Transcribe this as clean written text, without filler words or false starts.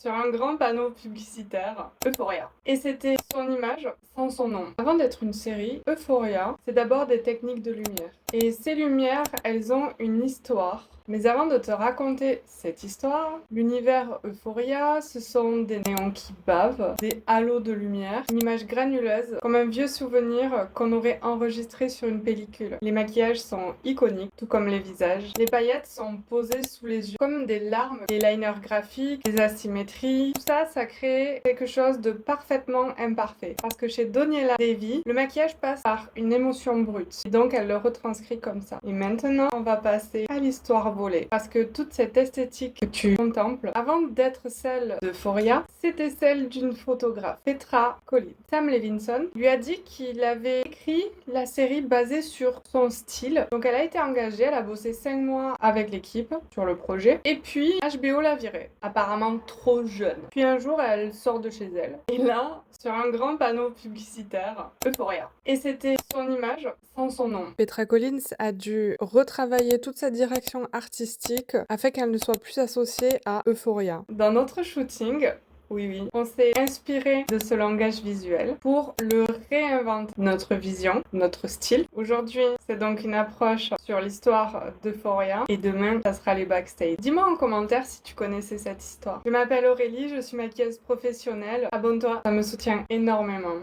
sur un grand panneau publicitaire Euphoria. Et c'était son image sans son nom. Avant d'être une série, Euphoria, c'est d'abord des techniques de lumière. Et ces lumières, elles ont une histoire. Mais avant de te raconter cette histoire, l'univers Euphoria, ce sont des néons qui bavent, des halos de lumière, une image granuleuse, comme un vieux souvenir qu'on aurait enregistré sur une pellicule. Les maquillages sont iconiques, tout comme les visages. Les paillettes sont posées sous les yeux, comme des larmes, des liners graphiques, des asymétries. Tout ça, ça crée quelque chose de parfaitement imparfait. Parce que chez Daniela Davy, le maquillage passe par une émotion brute. Et donc, elle le retranscrit comme ça. Et maintenant, on va passer à l'histoire volée. Parce que toute cette esthétique que tu contemples, avant d'être celle d'Euphoria, c'était celle d'une photographe, Petra Collins. Sam Levinson lui a dit qu'il avait écrit la série basée sur son style. Donc elle a été engagée, elle a bossé 5 mois avec l'équipe sur le projet. Et puis HBO l'a virée, apparemment trop jeune. Puis un jour, elle sort de chez elle. Et là, sur un grand panneau publicitaire, Euphoria. Et c'était son image sans son nom. Petra Collins a dû retravailler toute sa direction artistique afin qu'elle ne soit plus associée à Euphoria. Dans notre shooting, oui, on s'est inspiré de ce langage visuel pour le réinventer. Notre vision, notre style. Aujourd'hui, c'est donc une approche sur l'histoire d'Euphoria et demain, ça sera les backstage. Dis-moi en commentaire si tu connaissais cette histoire. Je m'appelle Aurélie, je suis maquilleuse professionnelle. Abonne-toi, ça me soutient énormément.